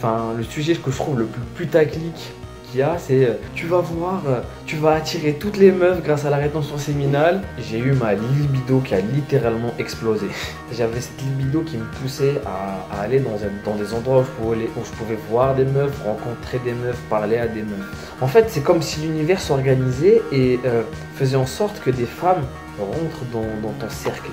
Enfin, le sujet que je trouve le plus putaclic qu'il y a, c'est tu vas voir, tu vas attirer toutes les meufs grâce à la rétention séminale. J'ai eu ma libido qui a littéralement explosé. J'avais cette libido qui me poussait à aller dans des endroits où je pouvais voir des meufs, rencontrer des meufs, parler à des meufs. En fait, c'est comme si l'univers s'organisait et faisait en sorte que des femmes rentrent dans ton cercle.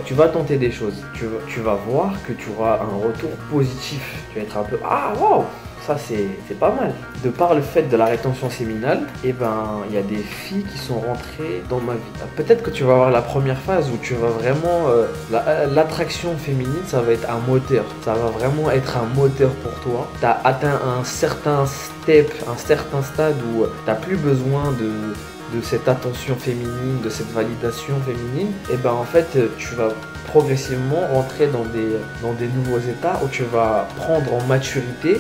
Tu vas tenter des choses. Tu vas voir que tu auras un retour positif. Tu vas être un peu ah wow, ça c'est pas mal. De par le fait de la rétention séminale, et ben il y a des filles qui sont rentrées dans ma vie. Peut-être que tu vas avoir la première phase où tu vas vraiment l'attraction féminine, ça va être un moteur. Ça va vraiment être un moteur pour toi. Tu as atteint un certain step, un certain stade où tu n'as plus besoin de cette attention féminine, de cette validation féminine, et ben en fait tu vas progressivement rentrer dans des nouveaux états où tu vas prendre en maturité.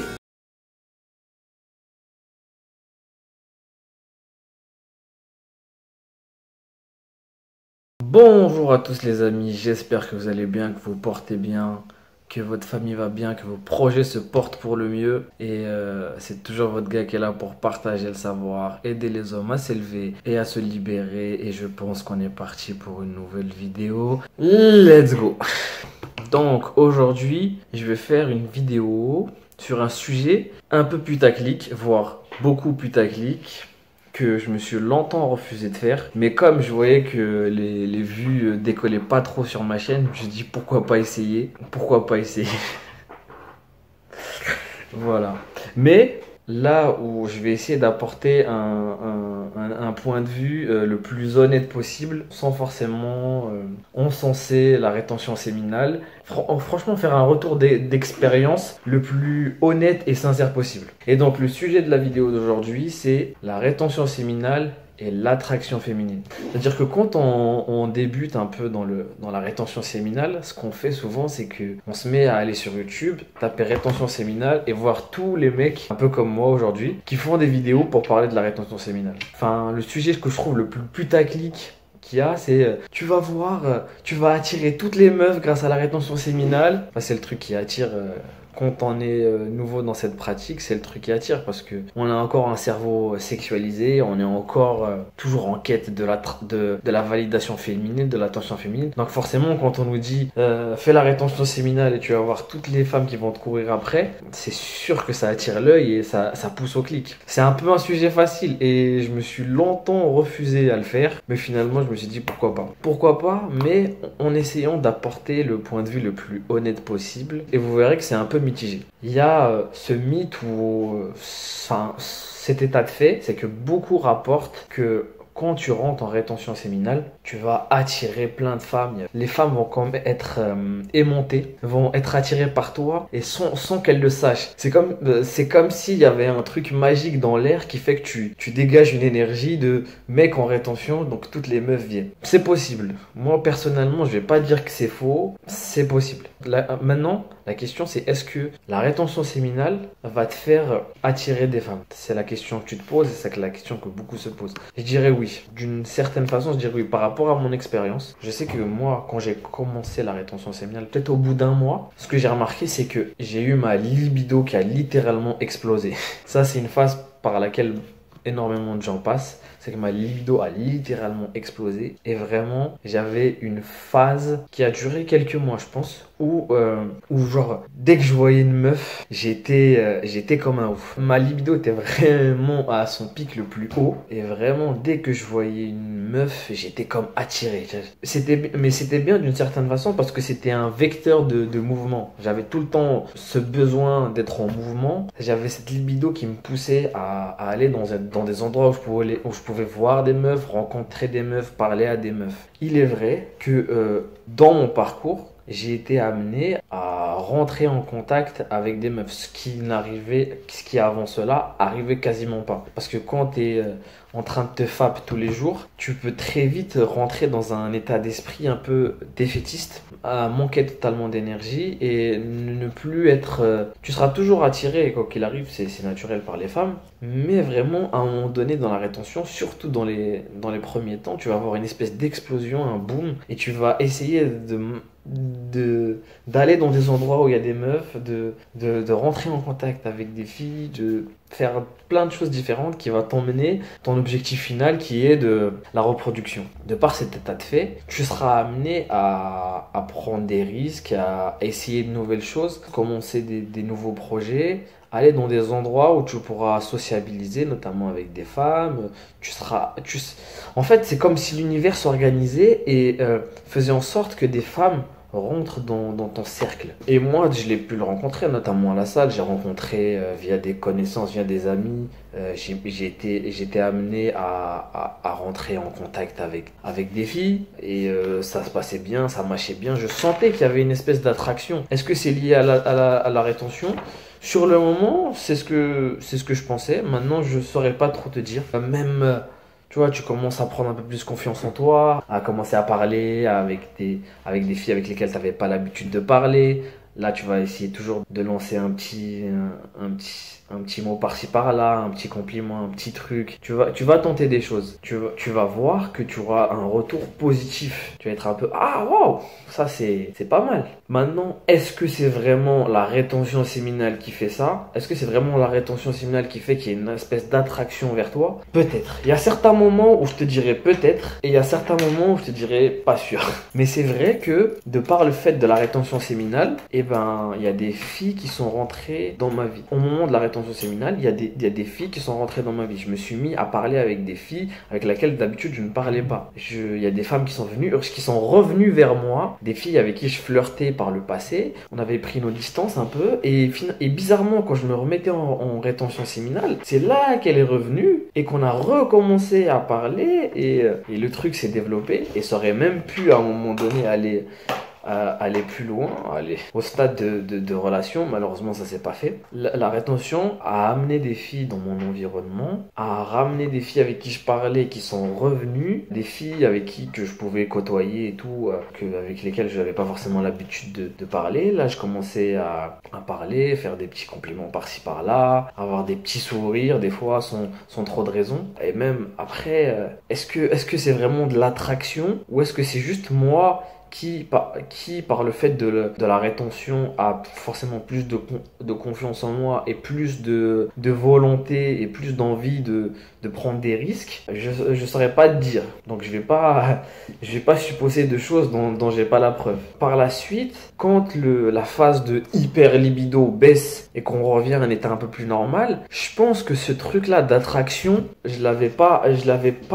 Bonjour à tous les amis, j'espère que vous allez bien, que vous portez bien, que votre famille va bien, que vos projets se portent pour le mieux. Et c'est toujours votre gars qui est là pour partager le savoir, aider les hommes à s'élever et à se libérer. Et je pense qu'on est parti pour une nouvelle vidéo. Let's go! Donc aujourd'hui, je vais faire une vidéo sur un sujet un peu putaclic, voire beaucoup putaclic, que je me suis longtemps refusé de faire. Mais comme je voyais que les vues décollaient pas trop sur ma chaîne, je me suis dit pourquoi pas essayer. Pourquoi pas essayer. Voilà. Mais là où je vais essayer d'apporter un point de vue le plus honnête possible, sans forcément encenser la rétention séminale. Franchement, faire un retour d'expérience le plus honnête et sincère possible. Et donc le sujet de la vidéo d'aujourd'hui, c'est la rétention séminale et l'attraction féminine. C'est-à-dire que quand on débute un peu dans la rétention séminale, ce qu'on fait souvent, c'est qu'on se met à aller sur YouTube, taper rétention séminale et voir tous les mecs, un peu comme moi aujourd'hui, qui font des vidéos pour parler de la rétention séminale. Enfin, le sujet que je trouve le plus putaclic qu'il y a, c'est tu vas voir, tu vas attirer toutes les meufs grâce à la rétention séminale. Enfin, c'est le truc qui attire... quand on est nouveau dans cette pratique, c'est le truc qui attire parce que on a encore un cerveau sexualisé, on est encore toujours en quête de la validation féminine, de l'attention féminine. Donc forcément, quand on nous dit fais la rétention séminale et tu vas voir toutes les femmes qui vont te courir après, c'est sûr que ça attire l'œil et ça pousse au clic. C'est un peu un sujet facile et je me suis longtemps refusé à le faire, mais finalement je me suis dit pourquoi pas. Pourquoi pas, mais en essayant d'apporter le point de vue le plus honnête possible. Et vous verrez que c'est un peu mitigé. Il y a ce mythe ou cet état de fait, c'est que beaucoup rapportent que quand tu rentres en rétention séminale, tu vas attirer plein de femmes. Les femmes vont quand même être aimantées, vont être attirées par toi et sans qu'elles le sachent. C'est comme s'il y avait un truc magique dans l'air qui fait que tu dégages une énergie de mec en rétention, donc toutes les meufs viennent. C'est possible. Moi personnellement, je vais pas dire que c'est faux, c'est possible. Maintenant, la question c'est est-ce que la rétention séminale va te faire attirer des femmes? C'est la question que tu te poses et c'est la question que beaucoup se posent. Je dirais oui. D'une certaine façon, je dirais oui. Par rapport à mon expérience, je sais que moi, quand j'ai commencé la rétention séminale, peut-être au bout d'un mois, ce que j'ai remarqué c'est que j'ai eu ma libido qui a littéralement explosé. Ça, c'est une phase par laquelle énormément de gens passent. C'est que ma libido a littéralement explosé et vraiment j'avais une phase qui a duré quelques mois je pense où genre dès que je voyais une meuf j'étais comme un ouf. Ma libido était vraiment à son pic le plus haut et vraiment dès que je voyais une meuf j'étais comme attiré. Mais c'était bien d'une certaine façon parce que c'était un vecteur de mouvement. J'avais tout le temps ce besoin d'être en mouvement. J'avais cette libido qui me poussait à aller dans des endroits où je pouvais voir des meufs, rencontrer des meufs, parler à des meufs. Il est vrai que dans mon parcours, j'ai été amené à rentrer en contact avec des meufs, ce qui avant cela arrivait quasiment pas. Parce que quand tu es en train de te fap tous les jours, tu peux très vite rentrer dans un état d'esprit un peu défaitiste, à manquer totalement d'énergie et ne plus être... tu seras toujours attiré, quoi qu'il arrive, c'est naturel par les femmes, mais vraiment à un moment donné dans la rétention, surtout dans les premiers temps, tu vas avoir une espèce d'explosion, un boom, et tu vas essayer d'aller dans des endroits endroits où il y a des meufs, de rentrer en contact avec des filles, de faire plein de choses différentes qui va t'emmener ton objectif final qui est de la reproduction. De par cet état de fait, tu seras amené à prendre des risques, à essayer de nouvelles choses, commencer des nouveaux projets, aller dans des endroits où tu pourras sociabiliser, notamment avec des femmes. En fait, c'est comme si l'univers s'organisait et faisait en sorte que des femmes rentrent dans ton cercle. Et moi, je l'ai pu le rencontrer, notamment à la salle. J'ai rencontré via des connaissances, via des amis. J'ai été amené à rentrer en contact avec des filles et ça se passait bien, ça matchait bien. Je sentais qu'il y avait une espèce d'attraction. Est-ce que c'est lié à la rétention? Sur le moment, c'est ce que je pensais. Maintenant, je saurais pas trop te dire. Même, tu vois, tu commences à prendre un peu plus confiance en toi, à commencer à parler avec des filles avec lesquelles tu n'avais pas l'habitude de parler. Là, tu vas essayer toujours de lancer un petit mot par-ci par-là, un petit compliment, un petit truc. Tu vas tenter des choses. Tu vas voir que tu auras un retour positif. Tu vas être un peu, ah, wow, ça c'est pas mal. Maintenant, est-ce que c'est vraiment la rétention séminale qui fait ça? Est-ce que c'est vraiment la rétention séminale qui fait qu'il y a une espèce d'attraction vers toi? Peut-être. Il y a certains moments où je te dirais peut-être, et il y a certains moments où je te dirais pas sûr. Mais c'est vrai que, de par le fait de la rétention séminale, eh ben, il y a des filles qui sont rentrées dans ma vie. Au moment de la rétention séminale, il y a des filles qui sont rentrées dans ma vie. Je me suis mis à parler avec des filles avec lesquelles d'habitude je ne parlais pas. Il y a des femmes qui sont revenues vers moi, des filles avec qui je flirtais par le passé. On avait pris nos distances un peu et bizarrement, quand je me remettais en rétention séminale, c'est là qu'elle est revenue et qu'on a recommencé à parler et le truc s'est développé et ça aurait même pu à un moment donné aller plus loin, aller au stade de relation. Malheureusement, ça s'est pas fait. La rétention a amené des filles dans mon environnement, a ramené des filles avec qui je parlais qui sont revenues, des filles avec qui que je pouvais côtoyer et tout, avec lesquelles je n'avais pas forcément l'habitude de parler. Là, je commençais à parler, faire des petits compliments par-ci par-là, avoir des petits sourires des fois sans trop de raison. Et même après, est-ce que c'est vraiment de l'attraction ou est-ce que c'est juste moi qui par le fait de la rétention a forcément plus de confiance en moi et plus de volonté et plus d'envie de prendre des risques, je saurais pas te dire. Donc je vais pas supposer de choses dont j'ai pas la preuve. Par la suite, quand la phase de hyper libido baisse et qu'on revient à un état un peu plus normal, je pense que ce truc-là d'attraction, je l'avais pas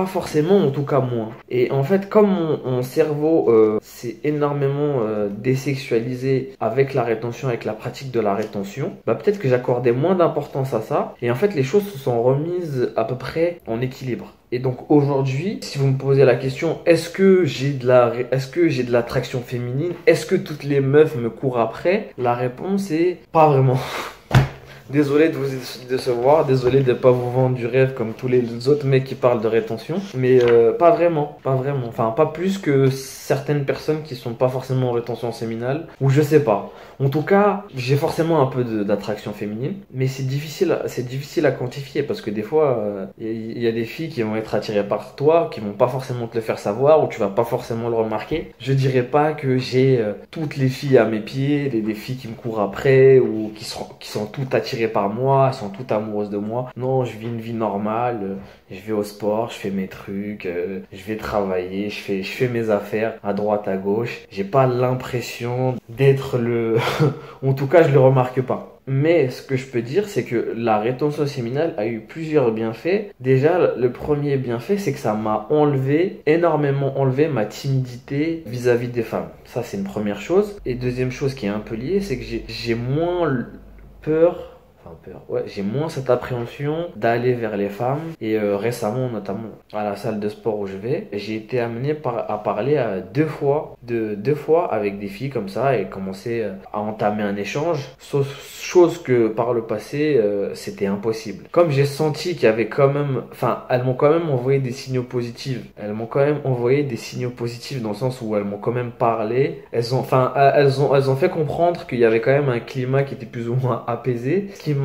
forcément, en tout cas moins. Et en fait, comme mon cerveau s'est énormément désexualisé avec la rétention, avec la pratique de la rétention, bah peut-être que j'accordais moins d'importance à ça. Et en fait, les choses se sont remises à peu près en équilibre. Et donc aujourd'hui, si vous me posez la question, est-ce que j'ai de l'attraction féminine? Est-ce que toutes les meufs me courent après? La réponse est pas vraiment. Désolé de vous décevoir, désolé de ne pas vous vendre du rêve comme tous les autres mecs qui parlent de rétention, mais pas vraiment, enfin pas plus que certaines personnes qui sont pas forcément en rétention séminale, ou je sais pas. En tout cas, j'ai forcément un peu d'attraction féminine, mais c'est difficile à quantifier parce que des fois, il y a des filles qui vont être attirées par toi, qui vont pas forcément te le faire savoir ou tu vas pas forcément le remarquer. Je dirais pas que j'ai toutes les filles à mes pieds, des filles qui me courent après ou qui sont toutes attirées par moi, elles sont toutes amoureuses de moi. Non, je vis une vie normale, je vais au sport, je fais mes trucs, je vais travailler, je fais mes affaires à droite, à gauche. J'ai pas l'impression d'être en tout cas, je le remarque pas. Mais ce que je peux dire, c'est que la rétention séminale a eu plusieurs bienfaits. Déjà, le premier bienfait, c'est que ça m'a énormément enlevé ma timidité vis-à-vis des femmes. Ça, c'est une première chose. Et deuxième chose qui est un peu liée, c'est que j'ai moins peur. Ouais, j'ai moins cette appréhension d'aller vers les femmes et récemment notamment à la salle de sport où je vais, j'ai été amené à parler deux fois avec des filles comme ça et commencer à entamer un échange, chose que par le passé c'était impossible. Comme j'ai senti qu'il y avait quand même, enfin elles m'ont quand même envoyé des signaux positifs, dans le sens où elles m'ont quand même parlé, elles ont fait comprendre qu'il y avait quand même un climat qui était plus ou moins apaisé, ce qui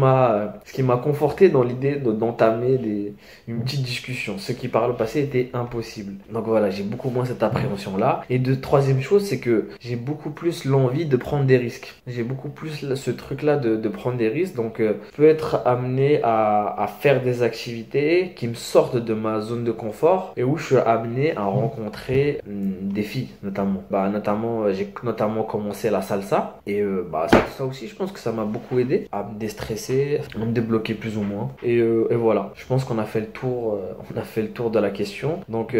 ce qui m'a conforté dans l'idée d'entamer une petite discussion. Ce qui par le passé était impossible. Donc voilà, j'ai beaucoup moins cette appréhension-là. Et troisième chose, c'est que j'ai beaucoup plus l'envie de prendre des risques. J'ai beaucoup plus ce truc-là de prendre des risques. Donc je peux être amené à faire des activités qui me sortent de ma zone de confort et où je suis amené à rencontrer des filles notamment. J'ai notamment commencé la salsa et ça aussi je pense que ça m'a beaucoup aidé à me déstresser, à me débloquer plus ou moins et voilà, je pense qu'on a fait le tour de la question. Donc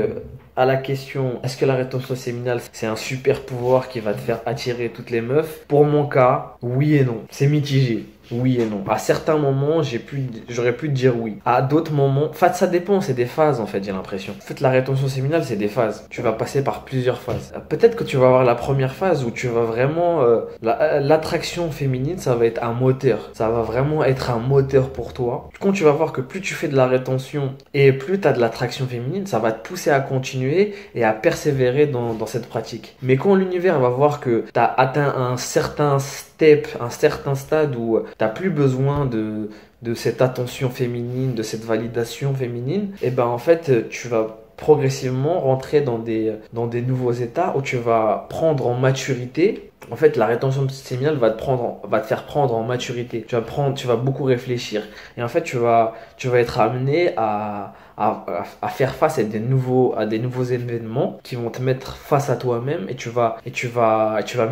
à la question, est-ce que la rétention séminale c'est un super pouvoir qui va te faire attirer toutes les meufs? Pour mon cas, oui et non, c'est mitigé. Oui et non. À certains moments, j'aurais pu te dire oui. À d'autres moments, en fait, ça dépend, c'est des phases en fait, j'ai l'impression. En fait, la rétention séminale, c'est des phases. Tu vas passer par plusieurs phases. Peut-être que tu vas avoir la première phase où tu vas vraiment... l'attraction féminine, ça va être un moteur. Ça va vraiment être un moteur pour toi. Quand tu vas voir que plus tu fais de la rétention et plus tu as de l'attraction féminine, ça va te pousser à continuer et à persévérer dans cette pratique. Mais quand l'univers va voir que tu as atteint un certain stade où tu n'as plus besoin de cette attention féminine, de cette validation féminine, et ben en fait tu vas progressivement rentrer dans des nouveaux états où tu vas prendre en maturité. En fait, la rétention séminale va te faire prendre en maturité. Tu vas beaucoup réfléchir. Et en fait, tu vas être amené à faire face à des nouveaux événements qui vont te mettre face à toi-même et tu vas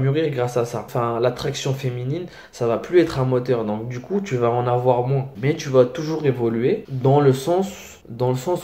mûrir grâce à ça. Enfin, l'attraction féminine, ça va plus être un moteur. Donc, du coup, tu vas en avoir moins. Mais tu vas toujours évoluer dans le sens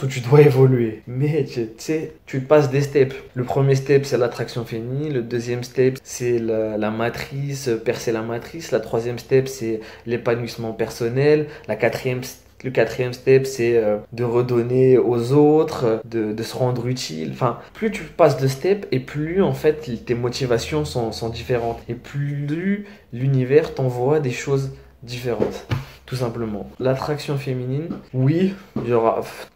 où tu dois évoluer. Mais tu sais, tu passes des steps. Le premier step, c'est l'attraction féminine. Le deuxième step, c'est la matrice, percer la matrice. La troisième step, c'est l'épanouissement personnel. Le quatrième step, c'est de redonner aux autres, de se rendre utile. Enfin, plus tu passes de steps et plus en fait tes motivations sont différentes. Et plus l'univers t'envoie des choses différentes. Tout simplement. L'attraction féminine, oui,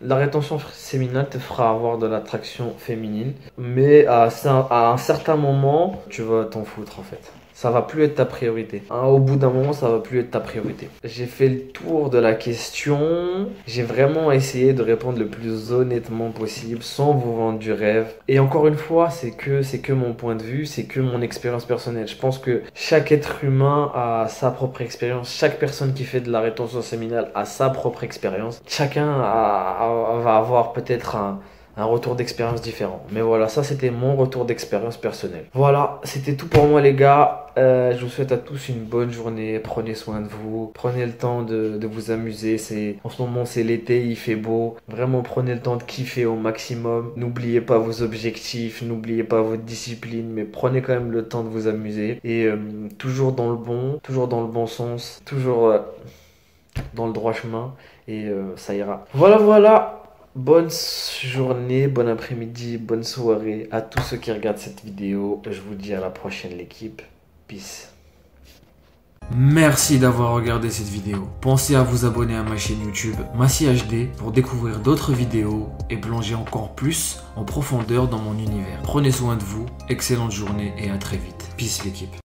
la rétention séminale te fera avoir de l'attraction féminine, mais à un certain moment, tu vas t'en foutre en fait. Ça va plus être ta priorité. Au bout d'un moment, ça va plus être ta priorité. J'ai fait le tour de la question. J'ai vraiment essayé de répondre le plus honnêtement possible, sans vous vendre du rêve. Et encore une fois, c'est que mon point de vue, c'est que mon expérience personnelle. Je pense que chaque être humain a sa propre expérience. Chaque personne qui fait de la rétention séminale a sa propre expérience. Chacun va avoir peut-être un retour d'expérience différent. Mais voilà, ça c'était mon retour d'expérience personnelle. Voilà, c'était tout pour moi les gars. Je vous souhaite à tous une bonne journée. Prenez soin de vous. Prenez le temps de vous amuser. En ce moment c'est l'été, il fait beau. Vraiment prenez le temps de kiffer au maximum. N'oubliez pas vos objectifs, n'oubliez pas votre discipline, mais prenez quand même le temps de vous amuser. Et toujours dans le bon sens, toujours dans le droit chemin. Et ça ira. Voilà. Bonne journée, bon après-midi, bonne soirée à tous ceux qui regardent cette vidéo. Je vous dis à la prochaine l'équipe. Peace. Merci d'avoir regardé cette vidéo. Pensez à vous abonner à ma chaîne YouTube Massi HD pour découvrir d'autres vidéos et plonger encore plus en profondeur dans mon univers. Prenez soin de vous, excellente journée et à très vite. Peace l'équipe.